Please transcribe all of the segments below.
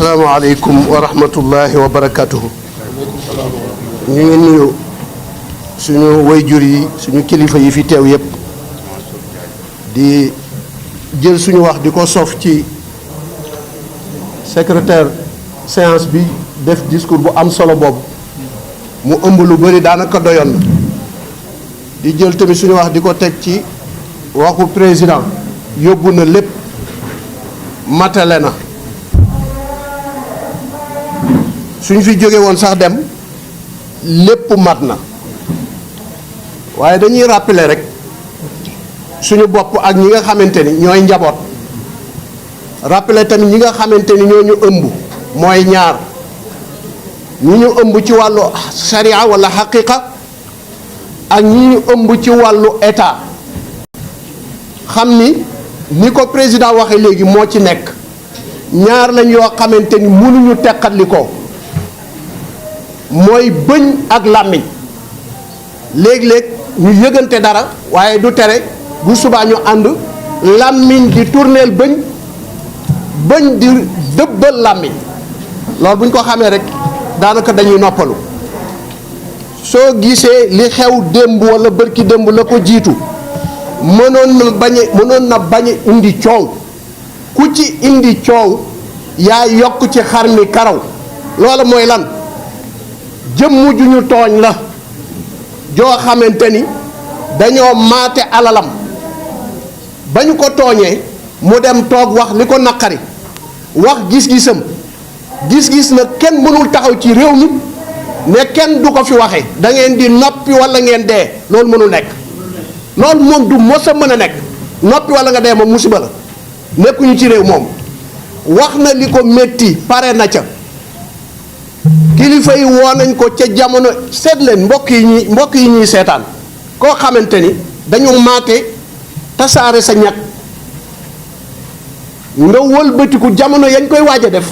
asalaamaaleykum wa rahmatullahi wa barakatuhu. ñu ngi nuyu suñu wayjur yi suñu kilifa yi fi teew yépp di jël suñu wax di ko sof ci secrétaire séance bi def discours bu am solo boobu mu ëmb lu bari daanaka doyoon na di jël tamit suñu wax di ko teg ci waxu président yóbbu na lépp matale na suñ fi jóge woon sax dem lépp mat na waaye dañuy rappeler rek suñu bopp ak ñi nga xamante ni ñooy njaboot rappeler tamit ñi nga xamante ni ñoo ñu ëmb mooy ñaar ñi ñu ëmb ci wàllu sharia wala xaqiqa ak ñi ñu ëmb ci wàllu état xam ni ko président waxe léegi moo ci nekk ñaar lañ yoo xamante ni mënuñu teqatli ko mooy bëñ ak làmmiñ léeg-léeg ñu yëgante dara waaye du tere bu subaa ñu ànd làmmiñ di tourneel bëñ di dëbbal làmmiñ loolu bu ñu ko xamee rek daanaka dañuy noppalu soo gisee li xew démb wala bërki démb la ko jiitu mënoon na bañ indi coow ku ci indi coow yaa yokk ci xar mi karaw loola mooy lan jëmm ju ñu tooñ la joo xamante ni dañoo maate alalam ba ñu ko tooñee mu dem toog wax li ko naqari wax gis-gisam gis-gis na kenn mënul taxaw ci réew mi ne kenn du ko fi waxee da ngeen di noppi walla ngeen dee loolu mënul nekk loolu moom du mos a mën a nekk noppi walla nga dee moom musiba la nekkuñu ci réew moom wax na li ko métti pare na ca kilifa yi woo nañ ko ca jamono seet leen mbokk yi ñuy seetaan koo xamante ni dañu maate tasaare sa ñag nga wëlbatiku jamono yañ koy waaj a def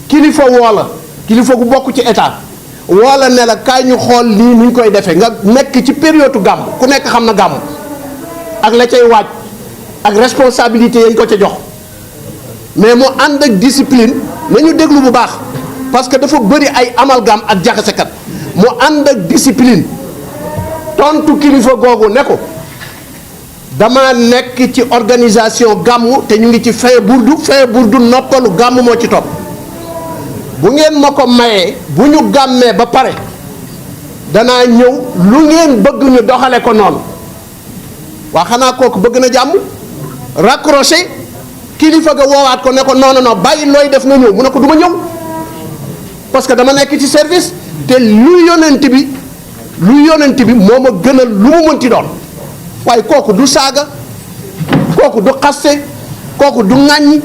kilifa woo la kilifa gu bokk ci état woo la ne la kaay ñu xool lii nuñ koy defee nga nekk ci période gàmm ku nekk xam na gàmm ak la cay waaj ak responsabilité yañ ko ca jox mais mu ànd ak discipline nañu déglu bu baax parce que dafa bëri ay amalgame ak jaxasekat mu ànd ak discipline tontu kilifa googu ne ko dama nekk ci organisation gàmmu te ñu ngi ci fin burdu noppalu gàmm moo ci topp bu ngeen ma ko mayee bu ñu gàmmee ba pare danaa ñëw lu ngeen bëgg ñu doxale ko noonu waa xanaa kooku bëgg na jàmm raccroché kilifa ga woowaat ko ne ko non bàyyi looy def na ñëw mu ne ko du ma ñëw parce que dama nekk ci service te lu yonent bi moo ma gënal lu mu mënti doon waaye kooku du saaga kooku du xaste kooku du ŋàññi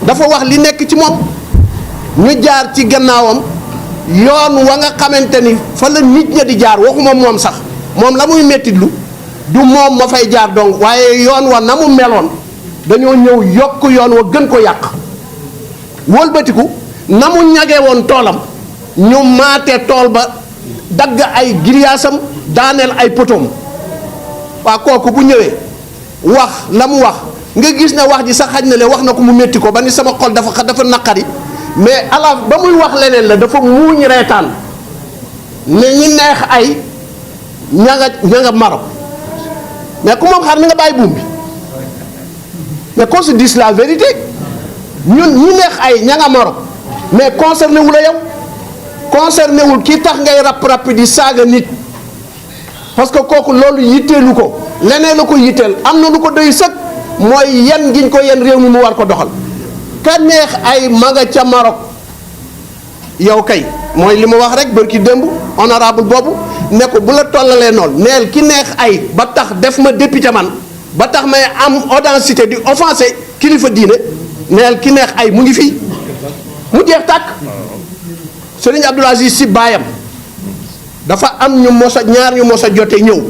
dafa wax li nekk ci moom ñu jaar ci gannaawam yoon wa nga xamante ni fa la nit ña di jaar waxuma moom sax moom la muy mettitlu du moom ma fay jaar donc waaye yoon wa na mu meloon dañoo ñëw yokk yoon wa gën ko yàq wëlbatiku na mu ñagee woon toolam ñu maate tool ba dagg ay giriyaasam daaneel ay potoom waa kooku bu ñëwee wax la mu wax nga gis ne wax ji sax xaj na ne wax na ko mu métti ko ba ni sama xol dafa naqari mais ala ba muy wax leneen la dafa muuñ reetaan ne ñi neex ay ña nga Maroc mais ku moom xar mi nga bàyyi buum bi mais qu'on se dise la vérité ñun ñi neex ay ña nga Maroc mais concerné wu la yow concerné wul ki tax ngay rap di saaga nit parce que kooku loolu yitteelu ko leneen la ko yitteel am na lu ko doy sëkk mooy yan giñ ko yenn réew mi mu war ko doxal ka neex ay maga ca Maroc yow kay mooy li ma wax rek bërki démb honorable boobu ne ko bu la tollalee noonu neel ki neex ay ba tax def ma député man ba tax may am audacité di offensé kilifa diine neel ki neex ay mu ngi fii mu jeex tàkk Serigne Abdoul Aziz Sy baayam dafa am ñaar ñu mos a jotee ñëw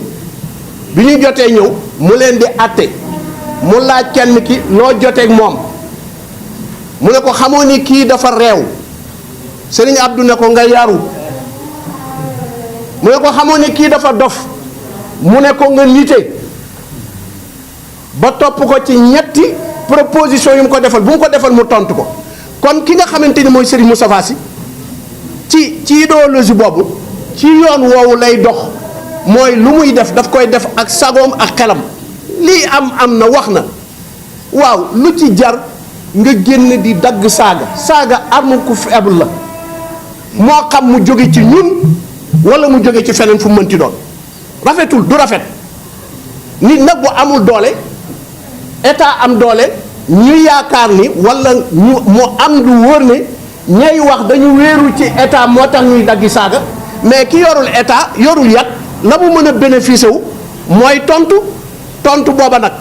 bi ñu jotee ñëw mu leen di àtte mu laaj kenn ki loo joteeg moom mu ne ko xamoo ni kii dafa réew Serigne Abdou ne ko nga yaru mu ne ko xamoo ni kii dafa dof mu ne ko nga nite ba topp ko ci ñetti proposition yu mu ko defal bu mu ko defal mu tontu ko kon ki nga xamante ni mooy Serigne Moustapha Sy ci idéologie boobu ci yoon woowu lay dox mooy lu muy def daf koy def ak sagoom ak xelam lii am na wax na waaw lu ci jar nga génn di dagg saaga arme ku faible la moo xam mu jóge ci ñun wala mu jóge ci feneen fu mu mënti doon rafetul du rafet nit nag bu amul doole état am doole ñu yaakaar ni wala ñu mu am lu wóor ne ñay wax dañu wéeru ci état moo tax ñuy daggi saaga mais ki yorul état yorul yat la mu mën a bénéficier wu mooy tontu booba nag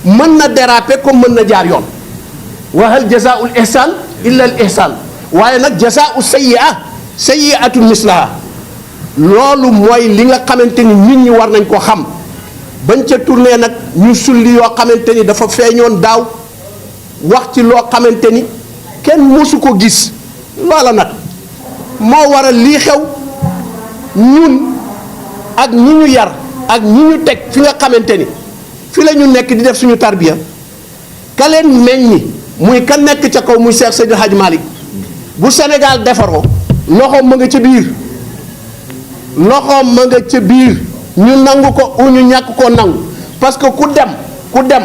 mën na déraper comme mën na jaar yoon wa hal jazaa'ul ihsaan illa al ihsaan waaye nag jazaa'u sayyi'atu mislaha loolu mooy li nga xamante ni nit ñi war nañ ko xam bañ ca tourné nag ñu sulli yoo xamante ni dafa feeñoon daaw wax ci loo xamante ni kenn mësu ko gis loola nag moo waral lii xew ñun ak ñi ñu yar ak ñi ñu teg fi nga xamante ni fi la ñu nekk di def suñu tarbiya ka leen meññi muy ka nekk ca kaw muy Cheikh Seydil Hadji Malick bu Sénégal defaroo loxoom ma nga ca biir loxoom ma nga ca biir ñu nangu ko u ñu ñàkk koo nangu parce que ku dem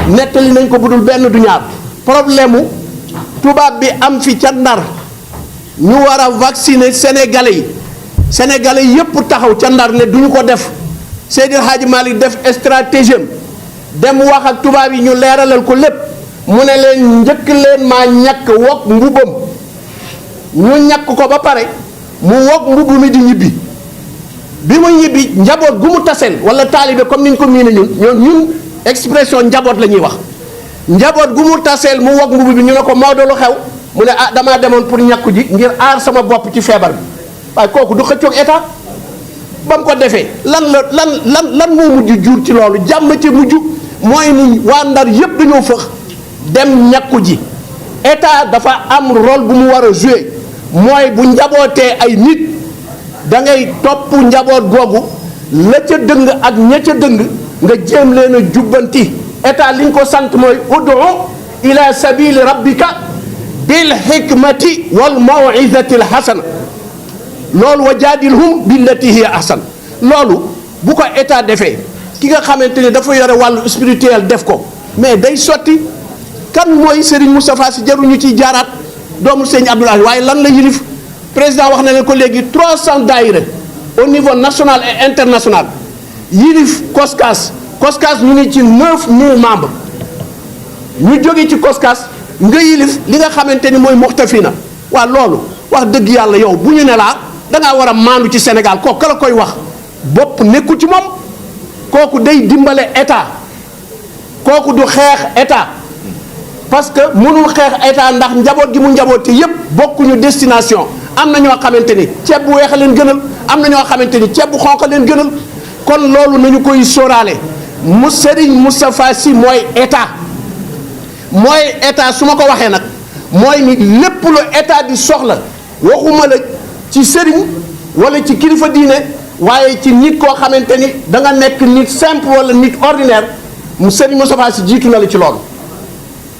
nettali nañ ko bu dul benn du ñaar problème mu tubaab bi am fi ca Ndar ñu war a vacciner sénégalais yépp taxaw ca Ndar ne duñu ko def Seydil Hadji Malick def stratégie dem wax ak tubaab yi ñu leeralal ko lépp mu ne leen njëkk leen maa ñàkk wokk mbubam ñu ñàkk ko ba pare mu wokk mbubb mi di ñibbi bi mu ñibbi njaboot gu mu taseel wala taalibe comme ni ñu ko miine ñun expression njaboot la ñuy wax njaboot gu mu taseel mu wokk mbubb bi ñu ne ko Maodo lu xew mu ne ah damaa demoon pour ñàkku ji ngir aar sama bopp ci feebar bi waaye kooku du xëccoog état ba mu ko defee lan moo mujj jur ci loolu jàmm ci mujj mooy ni waa Ndar yépp dañoo fëx dem ñàkku ji état dafa am rôle bu mu war a jouer mooy bu njabootee ay nit da ngay topp njaboot googu la ca dëng ak ña ca dëng nga jéem leen a jubbanti état li ñu ko sant mooy ud'u ila sabili rabbika bil hikmati wal maw'izati al hasana loolu wa jaadilhum billati hiya ahsan loolu bu ko état defee ki nga xamante ni dafa yore wàllu spirituel def ko mais day sotti kan mooy Serigne Moustapha Sy jaruñu ciy jaaraat doomu Serigne Abdoulaye waaye lan la yilif président wax na leen ko léegi 300 daayira au niveau national et international yilif COSCAS ñu ngi ci 9000 membres ñu jóge ci COSCAS nga yilif li nga xamante ni mooy muxtafina waa loolu wax dëgg yàlla yow bu ñu ne laa dangaa war a maandu ci Sénégal kooku ka la koy wax bopp nekku ci moom kooku day dimbale état kooku du xeex état parce que mënul xeex état ndax njaboot gi mu njaboote yépp bokkuñu destination am na ñoo xamante ni ceeb bu weex a leen gënal am na ñoo xamante ni ceeb bu xonq a leen gënal kon loolu nañu koy sóoraale mu Serigne Moustapha Sy mooy état su ma ko waxee nag mooy ni lépp lu état di soxla waxuma la ci sëriñ wala ci kilifa diine waaye ci nit koo xamante ni da nga nekk nit simple wala nit ordinaire mu Serigne Moustapha Sy jiitu na la ci loolu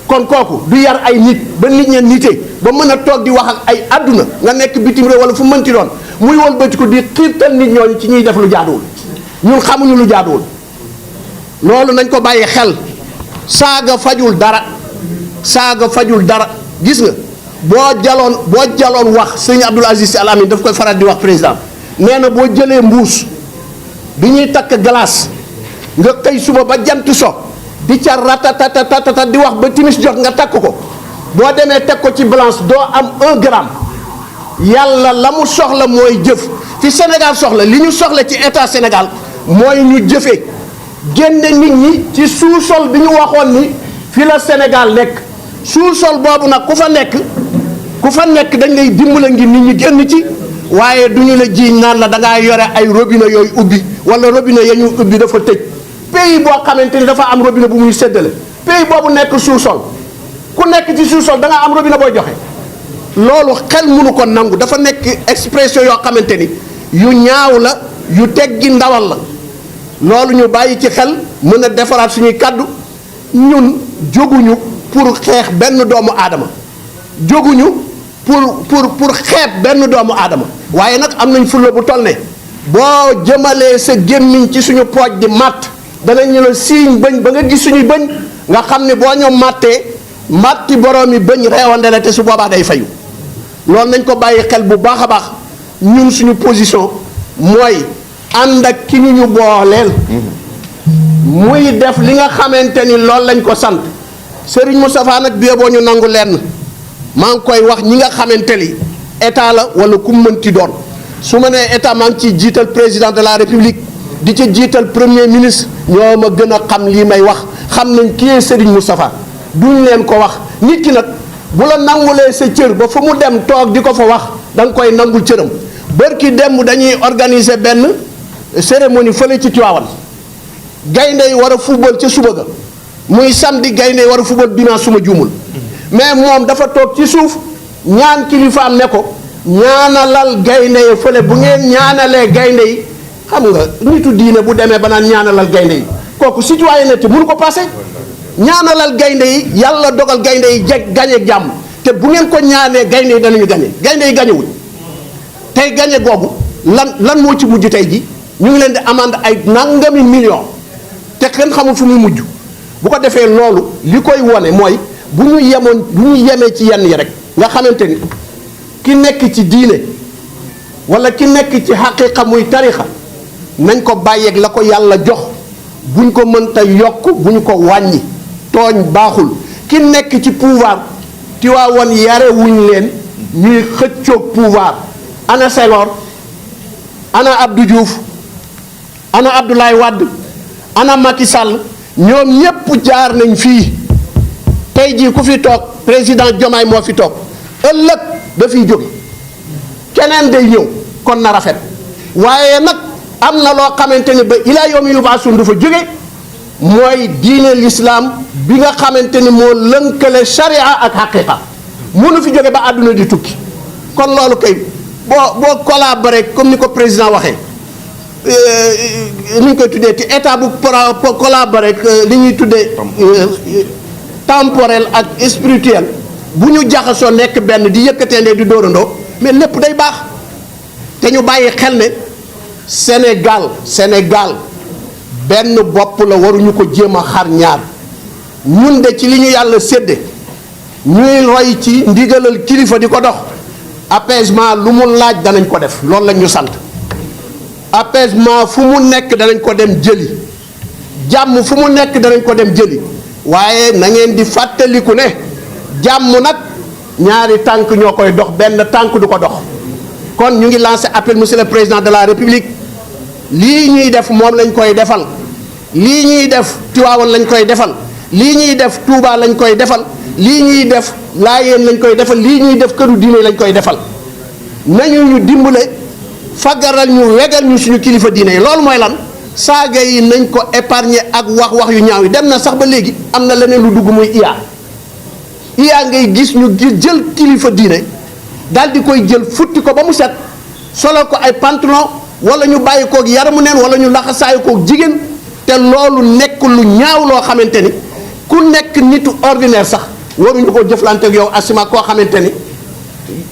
kon kooku du yar ay nit ba nit ña nite ba mën a toog di wax ak ay àdduna nga nekk bitim réew wala fu mënti doon muy wëlbati ko di xiirtal nit ñooñu ci ñuy def lu jaaduwul ñun xamuñu lu jaaduwul loolu nañ ko bàyyi xel saaga fajul dara gis nga boo jaloon wax sëñ Abdoul Aziz Sy Al Amine daf koy faral di wax président nee na boo jëlee mbuus bi ñuy takk glace nga xëy suba ba jant so di ca ratatatata di wax ba timis jot nga takk ko boo demee teg ko ci balance doo am 1 gramme yàlla la mu soxla mooy jëf fi Sénégal soxla li ñu soxla ci état Sénégal mooy ñu jëfee génne nit ñi ci sous-sol bi ñu waxoon ni fi la Sénégal nekk sous-sol boobu nag ku fa nekk dañ lay dimbala ngir nit ñi génn ci waaye du ñu la jiiñ naan la da ngaa yore ay robinet yooyu ubbi wala robinet ya ñu ubbi dafa tëj pays boo xamante ni dafa am robinet bu muy séddale pays boobu nekk sous-sol ku nekk ci sous-sol da ngaa am robinet booy joxe loolu xel mënu ko nangu dafa nekk expression yoo xamante ni yu ñaaw la yu teggi ndawal la loolu ñu bàyyi ci xel mën a defaraat suñuy kàddu ñun jóguñu pour xeex benn doomu aadama jóguñu pour xeeb benn doomu aadama waaye nag am nañ fulla bu toll ne boo jëmalee sa gémmiñ ci suñu pooj di màtt danañu la siiñ bëñ ba nga gis suñuy bëñ nga xam ne boo ñoom màttee màtti boroomi bëñ reewande la te su boobaa day fayu loolu nañ ko bàyyi xel bu baax a baax ñun suñu position mooy ànd ak ki ñu booleel muy def li nga xamante ni loolu lañ ko sant Serigne Moustapha nag bi boo ñu nangu lenn maa ngi koy wax ñi nga xamante ni état la wala ku mënti doon su ma nee état maa ngi ciy jiital président de la république di ci jiital premier ministre ñoo ma gën a xam lii may wax xam nañ kii Serigne Moustapha duñ leen ko wax nit ki nag bu la nangulee sa cër ba fu mu dem toog di ko fa wax da nga koy nangul cëram bërki dem dañuy organiser benn cérémonie fële ci Tivaouane gaynde yi war a football ca suba ga muy samedi gaynde yi war a football dimanche suma juumul mais moom dafa toog ci suuf ñaan kilifaam ne ko ñaanalal gaynde yi fële bu ngeen ñaanalee gaynde yi xam nga nitu diine bu demee ba naan ñaanalal gaynde yi kooku citoyenneté mënu ko passé ñaanalal gaynde yi yàlla dogal gaynde yi gañe jàmm te bu ngeen ko ñaanee gaynde yi danañu gañe gaynde yi gañewuñ tey gañe googu lan moo ci mujj tey ji ñu ngi leen di amande ay nangami million te kenn xamul fu muy mujj bu ko defee loolu li koy wone mooy bu ñu yemee ci yenn yi rek nga xamante ni ki nekk ci diine wala ki nekk ci xaqiqa muy tarixa nañ ko bàyyeeg la ko yàlla jox buñ ko mënta yokk bu ñu ko wàññi tooñ baaxul ki nekk ci pouvoir Tiwaawan yare wuñ leen ñuy xëccoog pouvoir ana Senghor ana Abdou Diouf ana Abdoulaye Wade ana Macky Sall ñoom ñépp jaar nañ fii tey jii ku fi toog président Diomaye moo fi toog ëllëg dafiy jóge keneen day ñëw kon na rafet waaye nag am na loo xamante ni ba ilaa yawmi yub'asun du fa jóge mooy diine l'islam bi nga xamante ni moo lënkale sharia ak haqiqa mënu fi jóge ba àdduna di tukki kon loolu kay boo collaboré comme ni ko président waxee ni ñu koy tuddee ci état bu collaboré li ñuy tuddee temporel ak spirituel bu ñu jaxasoo nekk benn di yëkkateendee di dóorandoo mais lépp day baax te ñu bàyyi xel ne Sénégal benn bopp la waruñu ko jéem a xar ñaar ñun de ci li ñu yàlla sédde ñuy roy ci ndigalal kilifa di ko dox apaisement lu mu laaj danañ ko def loolu lañ ñu sant apaisement fu mu nekk danañ ko dem jëli jàmm fu mu nekk danañ ko dem jëli waaye na ngeen di fàttaliku ne jàmm nag ñaari tànk ñoo koy dox benn tànk du ko dox kon ñu ngi lancé appel monsieur le président de la république lii ñuy def moom lañ koy defal lii ñuy def Tiwaawan lañ koy defal lii ñuy def Touba lañ koy defal lii ñuy def Laayeen lañ koy defal lii ñuy def këru diine lañ koy defal nañu ñu dimbale faggaral ñu wegal ñu suñu kilifa diine yi loolu mooy lan saaga yi nañ ko épargner ak wax yu ñaaw yi dem na sax ba léegi am na leneen lu dugg muy iya ngay gis ñu jël kilifa diine daal di koy jël futti ko ba mu set solo ko ay pantalon wala ñu bàyyi koog yaramu neen wala ñu laxasaayu koog jigéen te loolu nekk lu ñaaw loo xamante ni ku nekk nitu ordinaire sax waruñu ko jëflante ak yow asima koo xamante ni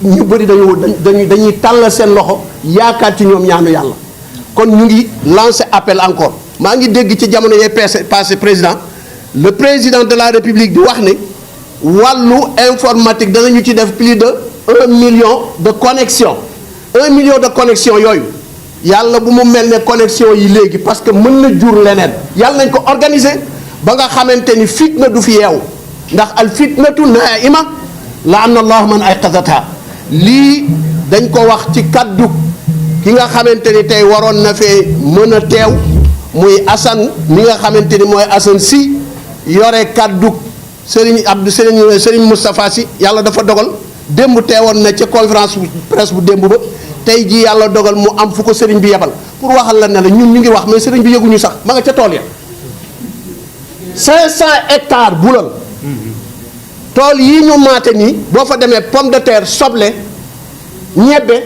ñu bëri dañuy tàllal seen loxo yaakaar ci ñoom ñaanu yàlla kon ñu ngi lancer appel encore maa ngi dégg ci jamono yee passé président le président de la république di wax ne wàllu informatique danañu ci def plus de 1 million de connexion 1 million de connexion yooyu yàlla bu mu mel ne connexion yi léegi parce que mën na jur leneen yàlla nañ ko organiser ba nga xamante ni fitna du fi yeewu ndax al fitnatu naima la anna allah man ayqazatha lii dañ ko wax ci kaddu ki nga xamante ni tey waroon na fee mën a teew muy Assane mi nga xamante ni mooy Assane si yore kaddu Serigne Moustapha Sy yàlla dafa dogal démb teewoon na ca conférence presse bu démb ba tey jii yàlla dogal mu am fu ko Serigne bi yebal pour waxal la ne la ñun ñu ngi wax mais Serigne bi yëguñu sax ma nga ca tool ya 500 hectares bulal tool yi ñu maate nii boo fa demee pomme de terre soble ñebbe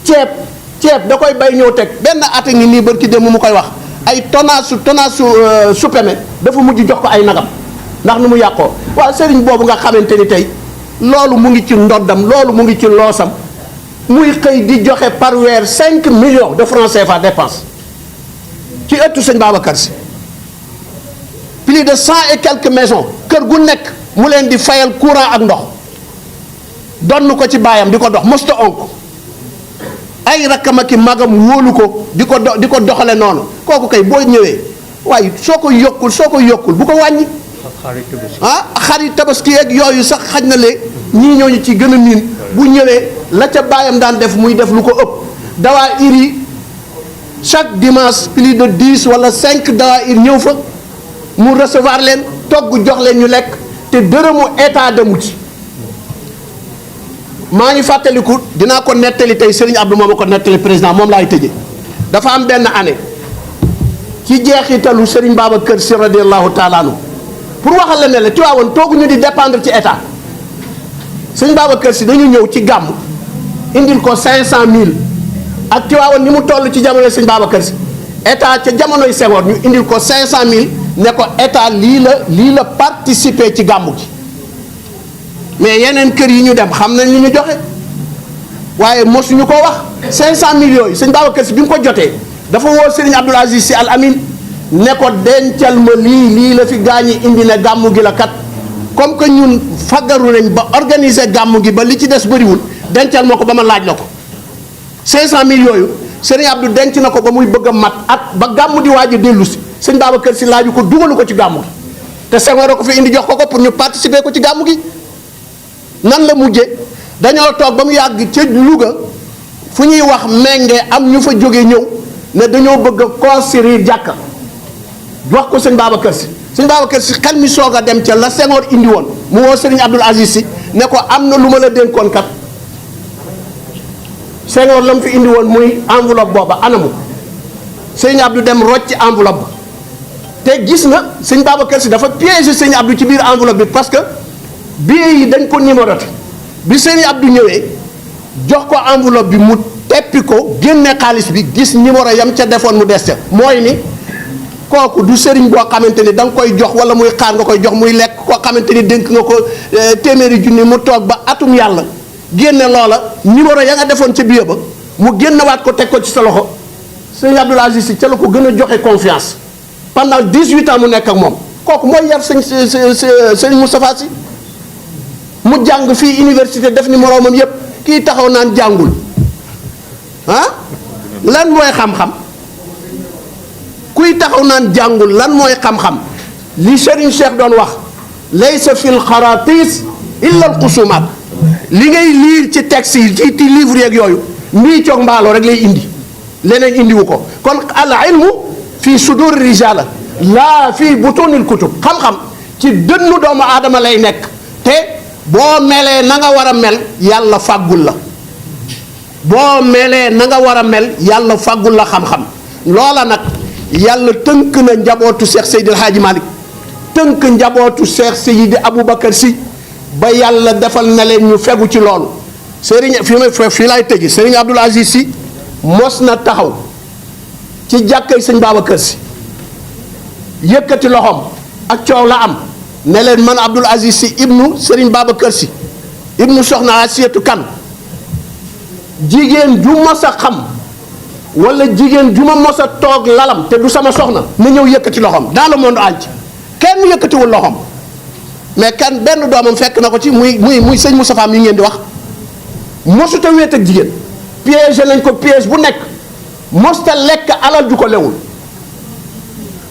ceeb da koy bay ñëw teg benn at ngi nii barki démb mu koy wax ay tonnage supeme dafa mujj jox ko ay nagam ndax nu mu yàqoo waaw sëriñ boobu nga xamante ni tey loolu mu ngi ci ndoddam, loolu mu ngi ci loosam, muy xëy di joxe par weer 5 millions de francs CFA dépense ci ëttu sëñ Babacar Sy, plus de 100 et quelques maisons, kër gu nekk mu leen di fayal courant ak ndox, donn ko ci baayam di ko dox mosta onk ay rakkam ak magam wóolu ko di ko doxale noonu. kooku kay boo ñëwee waaye soo ko yokkul bu ko wàññi. xarit tabaski yeeg yooyu sax xaj na le ñii ñooñu ci gën a miin bu ñëwee la ca baayam daan def muy def lu ko ëpp. dawaa ir yi chaque dimanche plus de 10 wala 5 dawaa ir ñëw fa mu recevoir leen togg jox leen ñu lekk te dërëmu état demu ci. maa ngi fàttaliku dinaa ko nettali tey Serigne Abdou moom a ko nettali président moom laay tëje. dafa am benn année ci jeexitalu Serigne Babacar Sy radiyallahu taala anhu pour waxal la ne la Tiwaawan tooguñu di dépendre ci état. Serigne Babacar Sy dañu ñëw ci gàmm indil ko 500000 ak Tiwaawan ni mu toll ci jamono Serigne Babacar Sy état ca jamonoy Senghor ñu indil ko 500000 ne ko état lii la participer ci gàmmu gi. mais yeneen kër yi ñu dem xam nañ li ñu joxe waaye mosuñu ko wax 500000 yooyu sëñ Babacar Sy bi mu ko jotee dafa woo Serigne Abdoul Aziz Sy Al Amin ne ko dencal ma lii la fi gaañi indi ne gàmmu gi la kat comme que ñun faggaru nañ ba organiser gàmmu gi ba li ci des bëriwul dencal ma ko ba ma laaj la ko 500000 yooyu Serigne Abdou denc na ko ba muy bëgg a mat at ba gàmmu di waaj a dellu si sëñ Babacar Sy laaju ko dugalu ko ci gàmmu gi te Senghor a ko fi indi jox ko pour ñu participer ko ci gàmmu gi. nan la mujje dañoo toog ba mu yàgg ca Louga fu ñuy wax Menge am ñu fa jóge ñëw ne dañoo bëgg a construire jàkka wax ko sëñ Babacar Sy sëñ Babacar Sy xel mi soog a dem ca la Senghor indi woon mu woo Serigne Abdoul Aziz Sy ne ko am na lu ma la dénkoon kat Senghor la mu fi indi woon muy enveloppe booba anamu sëñ Abdou dem rocc enveloppe ba te gis na sëñ Babacar Sy dafa piégé sëñ Abdou ci biir enveloppe bi parce que billet yi dañ ko numéroté bi Serigne Abdou ñëwee jox ko enveloppe bi mu teppi ko génne xaalis bi gis numéro yam ca defoon mu des ca mooy ni kooku du sëriñ boo xamante ni da nga koy jox wala muy xaar nga koy jox muy lekk koo xamante ni dénk nga ko téeméeri junni mu toog ba atum yàlla génne loola numéro ya nga defoon ca billet ba mu génnewaat ko teg ko ci sa loxo Serigne Abdoul Aziz Sy ca la ko gën a joxe confiance pendant 18 ans mu nekk ak moom kooku mooy yar sëñ Moustapha Sy mu jàng fii université def ni moroomam yépp kii taxaw naan jàngul lan mooy xam-xam kuy taxaw naan jàngul lan mooy xam-xam li Serigne Cheikh doon wax laysa fil xaratis illa al xusumaat li ngay liir ci texte yi ci livre yeeg yooyu mbii coog mbaaloo rek lay indi leneen indiwu ko kon al ilmu fii sudur rijala laa fii butunil kutub xam-xam ci dënnu doomu aadama lay nekk te boo melee na nga war a mel yàlla fàggul la boo melee na nga war a mel yàlla fàggul la xam-xam loola nag yàlla tënk na njabootu Cheikh Seydi El Hadji Malick tënk njabootu Cheikh Seydi Aboubacar Sy ba yàlla defal na leen ñu fegu ci loolu Serigne fii laay tëji Serigne Abdoul Aziz Sy mos na taxaw ci jàkkay sëñ Babacar Sy yëkkati loxoom ak coow la am ne leen man Abdoul Aziz Sy ibnu Serigne Babacar Sy ibnu Soxna Asiyatu Kan jigéen ju mos a xam wala jigéen ju ma mos a toog lalam te du sama soxna na ñëw yëkkati loxoom dans le monde entier kenn yëkkatiwul loxoom mais kan benn doomam fekk na ko ci muy sëñ Moustapha mi ngeen di wax mosuta wéet ak jigéen piège nañ ko piège bu nekk mosuta lekk alal ju ko lewul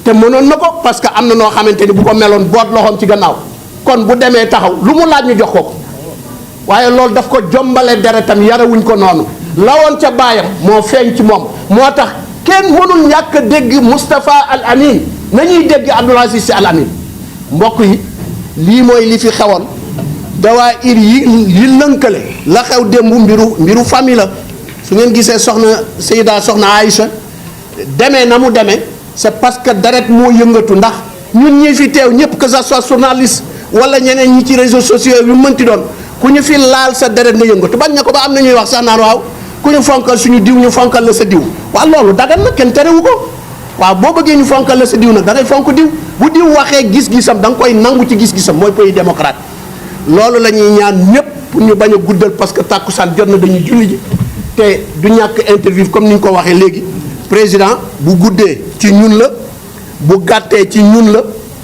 te mënoon na ko parce que am na noo xamante ni bu ko meloon boot loxoom ci gannaaw kon bu demee taxaw lu mu laaj ñu jox ko waaye loolu daf ko jombale deretam yarewuñ ko noonu lawoon ca baayam moo feeñ ci moom moo tax kenn mënul ñàkk a dégg Moustapha Al Amin nañuy dégg Abdoul Aziz Sy Al Amin mbokk yi lii mooy li fi xewoon dawaa ir yi lënkale la xew démb mbiru famille la su ngeen gisee soxna Aïcha demee na mu demee c'est parce que deret moo yëngatu ndax ñun ñi fi teew ñëpp que ça soit journaliste wala ñeneen ñi ci réseaux sociaux yu mënti doon ku ñu fi laal sa deret na yëngatu bañ na ko ba am na ñuy wax sax naan waaw ku ñu fonkal suñu diw ñu fonkal la sa diw waaw loolu dagan na kenn terewu ko waaw boo bëggee ñu fonkal la sa diw nag da ngay fonk diw bu diw waxee gis-gisam da nga koy nangu ci gis-gisam mooy pays démocrate loolu la ñuy ñaan ñëpp pour ñu bañ a guddal parce que tàkkusaan jot na dañuy julli ji te du ñàkk interview comme ni ñu ko waxee léegi président bu guddee ci ñun la bu gàttee ci ñun la